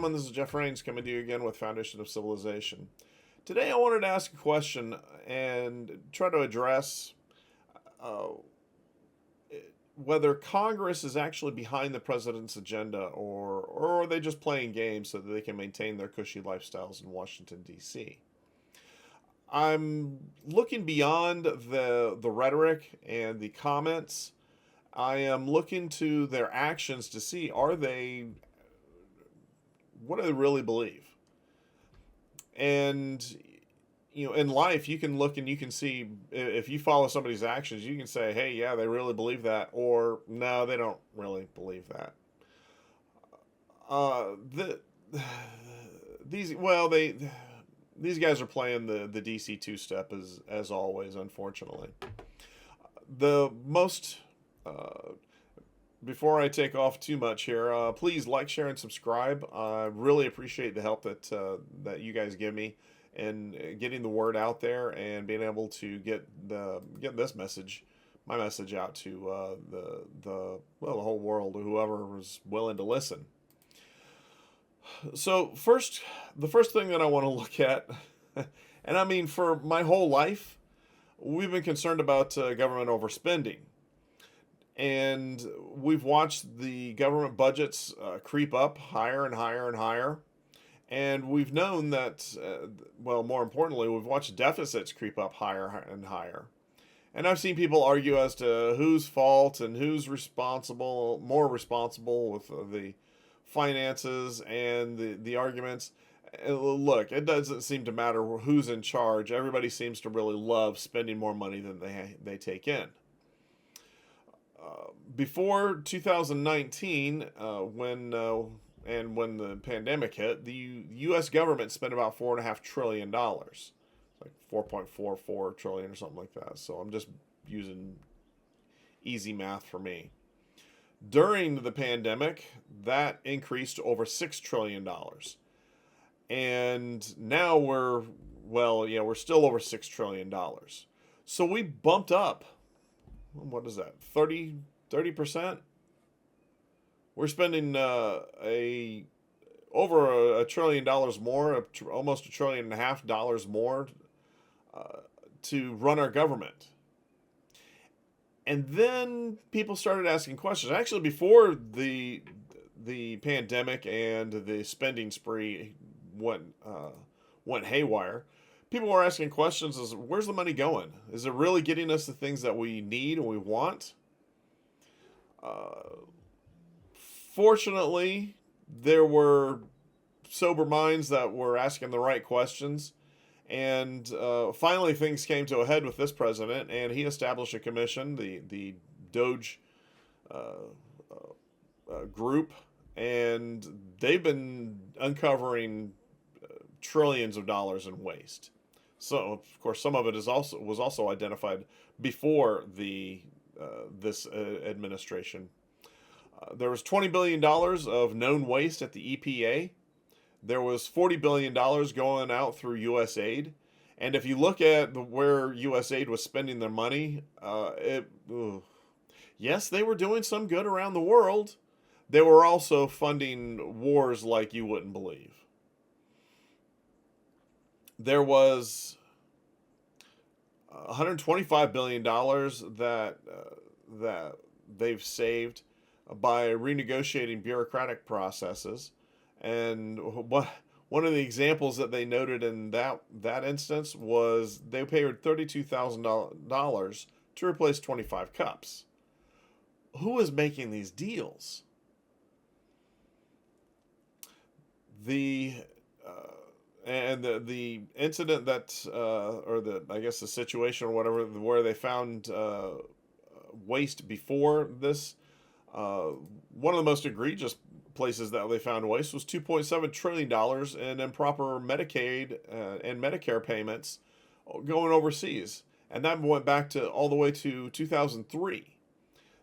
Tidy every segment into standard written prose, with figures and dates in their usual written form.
gentlemen, this is Jeff Rains coming to you again with Foundation of Civilization. Today I wanted to ask a question and try to address uh, whether Congress is actually behind the president's agenda, or are they just playing games so that they can maintain their cushy lifestyles in Washington, D.C. I'm looking beyond the rhetoric and the comments. I am looking to their actions to see, what do they really believe? And in life, you can look and you can see, if you follow somebody's actions, you can say, hey, yeah, they really believe that, or no, they don't really believe that. The these well they these guys are playing the DC two step as always, unfortunately. The most Before I take off too much here, please like, share, and subscribe. I really appreciate the help that you guys give me in getting the word out there and being able to get this message, my message, out to the whole world, or whoever was willing to listen. So the first thing that I want to look at, and I mean, for my whole life, we've been concerned about government overspending. And we've watched the government budgets creep up higher and higher and higher. And we've known that, more importantly, we've watched deficits creep up higher and higher. And I've seen people argue as to whose fault and who's more responsible with the finances and the arguments. Look, it doesn't seem to matter who's in charge. Everybody seems to really love spending more money than they take in. Before 2019, when the pandemic hit, the U.S. government spent about $4.5 trillion, like 4.44 trillion or something like that. So I'm just using easy math for me. During the pandemic, that increased to over $6 trillion, and now we're still over $6 trillion. So we bumped up. What is that? 30%? We're spending over $1 trillion more, almost $1.5 trillion more to run our government. And then people started asking questions. Actually, before the pandemic and the spending spree went haywire, people were asking questions as, where's the money going? Is it really getting us the things that we need and we want? Fortunately, there were sober minds that were asking the right questions. And finally, things came to a head with this president, and he established a commission, the DOGE group, and they've been uncovering trillions of dollars in waste. So, of course, some of it was also identified before this administration. There was $20 billion of known waste at the EPA. There was $40 billion going out through USAID. And if you look at where USAID was spending their money, yes, they were doing some good around the world. They were also funding wars like you wouldn't believe. There was $125 billion that they've saved by renegotiating bureaucratic processes. And one of the examples that they noted in that instance was they paid $32,000 to replace 25 cups. Who is making these deals? The incident the situation or whatever, where they found waste before this, one of the most egregious places that they found waste was $2.7 trillion in improper Medicaid and Medicare payments going overseas. And that went back all the way to 2003.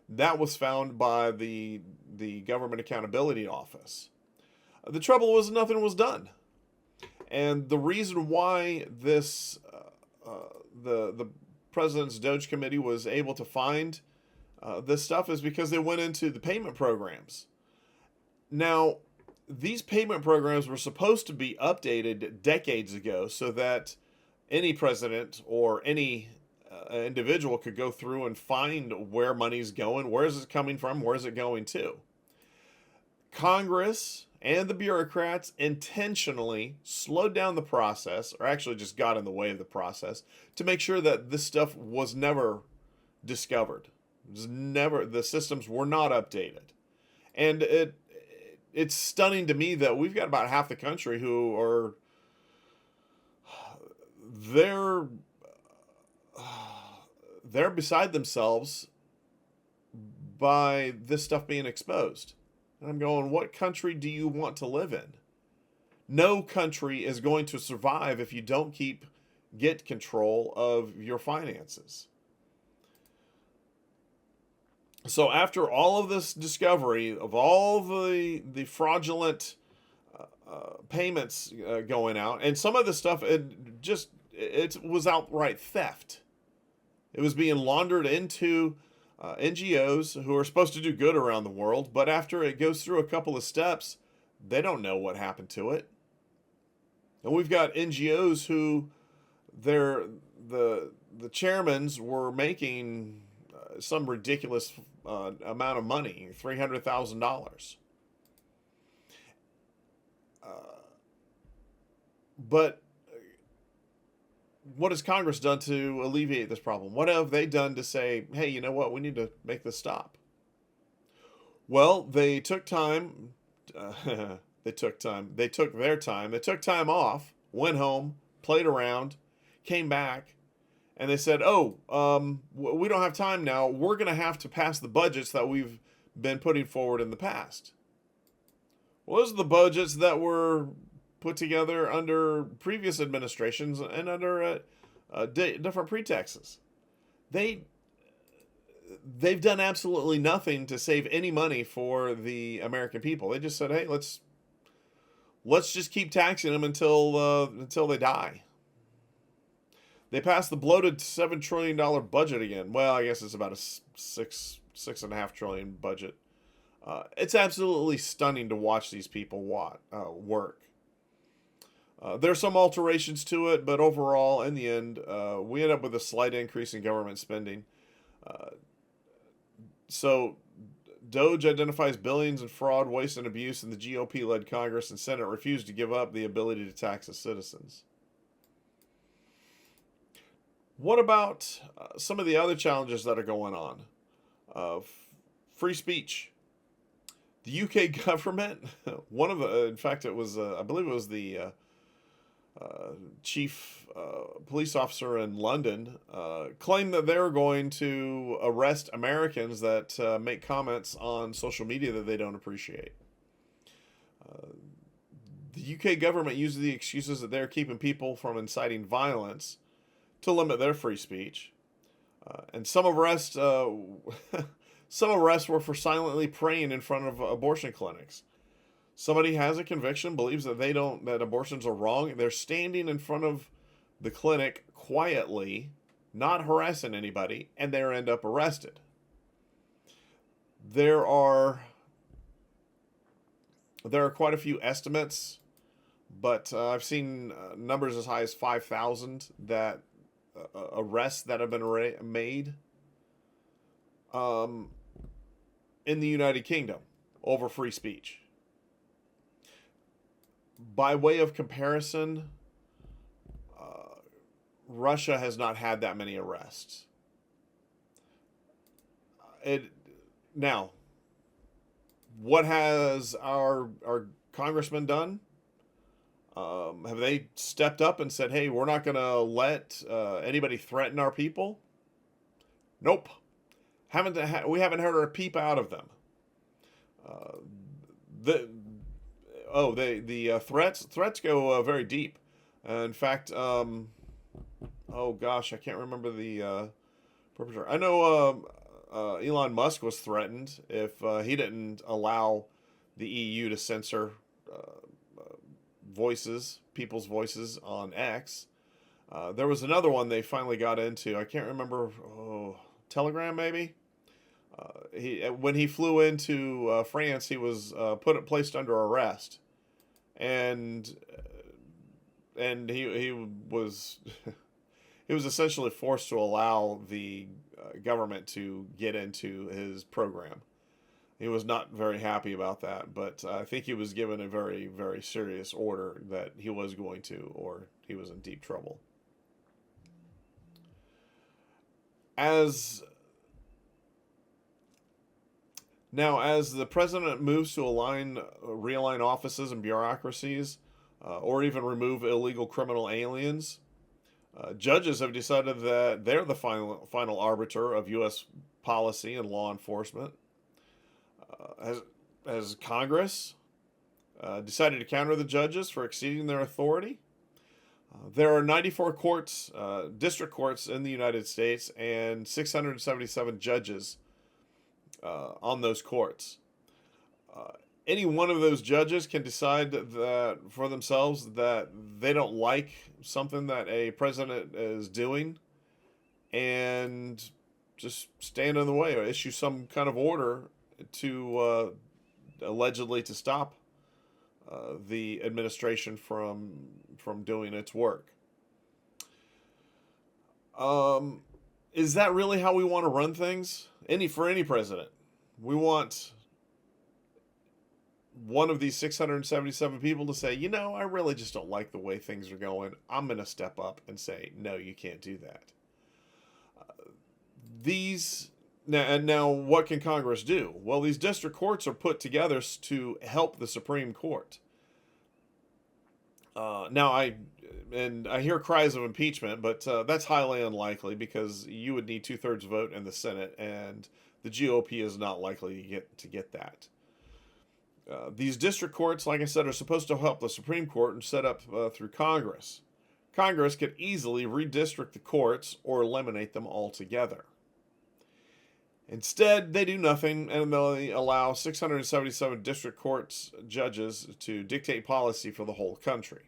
That was found by the Government Accountability Office. The trouble was nothing was done. And the reason why the president's DOGE committee was able to find this stuff is because they went into the payment programs. Now, these payment programs were supposed to be updated decades ago so that any president or any individual could go through and find where money's going, where is it coming from, where is it going to. Congress and the bureaucrats intentionally slowed down the process, or actually just got in the way of the process, to make sure that this stuff was never discovered. The systems were not updated. And it's stunning to me that we've got about half the country who are they're they're beside themselves by this stuff being exposed. And I'm going, what country do you want to live in? No country is going to survive if you don't get control of your finances. So after all of this discovery of all the fraudulent payments going out, and some of the stuff it was outright theft. It was being laundered into NGOs who are supposed to do good around the world, but after it goes through a couple of steps, they don't know what happened to it. And we've got NGOs who the chairmans were making some ridiculous amount of money, $300,000. But what has Congress done to alleviate this problem? What have they done to say, hey, you know what, we need to make this stop? Well, they took time. They took their time. They took time off, went home, played around, came back, and they said, we don't have time now. We're going to have to pass the budgets that we've been putting forward in the past. Well, those are the budgets that were put together under previous administrations and under different pretexts. They've done absolutely nothing to save any money for the American people. They just said, hey, let's just keep taxing them until they die. They passed the bloated $7 trillion budget again. Well, I guess it's about a $6.5 trillion budget. It's absolutely stunning to watch these people work. There's some alterations to it, but overall, in the end, we end up with a slight increase in government spending. So DOGE identifies billions in fraud, waste, and abuse, and the GOP-led Congress and Senate refused to give up the ability to tax its citizens. What about some of the other challenges that are going on? Free speech. The UK government, in fact, it was, I believe it was the chief police officer in London, claimed that they were going to arrest Americans that make comments on social media that they don't appreciate. The UK government uses the excuses that they're keeping people from inciting violence to limit their free speech. And some arrests were for silently praying in front of abortion clinics. Somebody has a conviction, believes that that abortions are wrong, and they're standing in front of the clinic quietly, not harassing anybody, and they end up arrested. There are quite a few estimates, but I've seen numbers as high as 5,000 arrests that have been made in the United Kingdom over free speech. By way of comparison, Russia has not had that many arrests. Now, what has our congressman done? Have they stepped up and said, hey, we're not going to let anybody threaten our people? Nope. We haven't heard a peep out of them. The threats go very deep. In fact, oh gosh, I can't remember the perpetrator. I know Elon Musk was threatened if he didn't allow the EU to censor people's voices on X. There was another one they finally got into. I can't remember. Telegram maybe. When he flew into France, he was placed under arrest, and he was he was essentially forced to allow the government to get into his program. He was not very happy about that, but I think he was given a very, very serious order that he was going to, or he was in deep trouble. As the president moves to realign offices and bureaucracies, or even remove illegal criminal aliens, judges have decided that they're the final arbiter of U.S. policy and law enforcement. Has Congress decided to counter the judges for exceeding their authority? There are 94 courts, district courts in the United States, and 677 judges on those courts. Any one of those judges can decide that for themselves that they don't like something that a president is doing, and just stand in the way or issue some kind of order to allegedly to stop the administration from doing its work. Is that really how we want to run things? For any president, we want one of these 677 people to say, I really just don't like the way things are going. I'm going to step up and say, no, you can't do that. Now, what can Congress do? Well, these district courts are put together to help the Supreme Court. I hear cries of impeachment, but that's highly unlikely because you would need 2/3 vote in the Senate, and the GOP is not likely to get that. These district courts, like I said, are supposed to help the Supreme Court and set up through Congress. Congress could easily redistrict the courts or eliminate them altogether. Instead, they do nothing, and they allow 677 district courts judges to dictate policy for the whole country.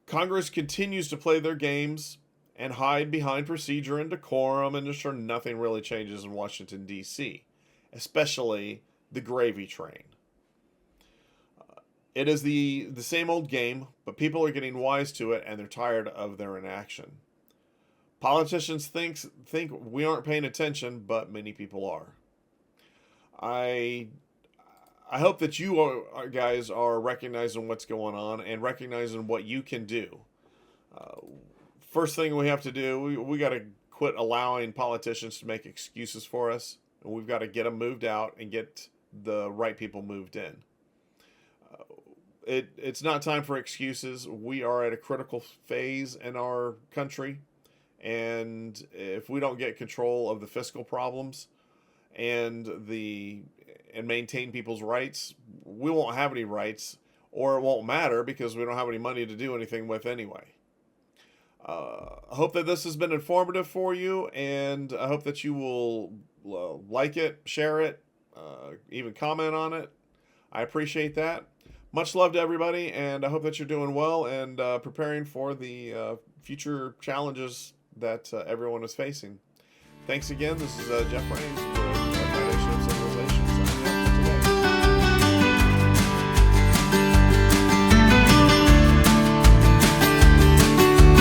Congress continues to play their games and hide behind procedure and decorum and ensure nothing really changes in Washington, D.C., especially the gravy train. It is the same old game, but people are getting wise to it, and they're tired of their inaction. Politicians think we aren't paying attention, but many people are. I hope that you guys are recognizing what's going on and recognizing what you can do. First thing we have to do, we got to quit allowing politicians to make excuses for us, and we've got to get them moved out and get the right people moved in. It's not time for excuses. We are at a critical phase in our country. And if we don't get control of the fiscal problems and maintain people's rights, we won't have any rights, or it won't matter because we don't have any money to do anything with anyway. I hope that this has been informative for you, and I hope that you will like it, share it, even comment on it. I appreciate that. Much love to everybody, and I hope that you're doing well and preparing for the future challenges that everyone is facing. Thanks again. This is Jeff Rains.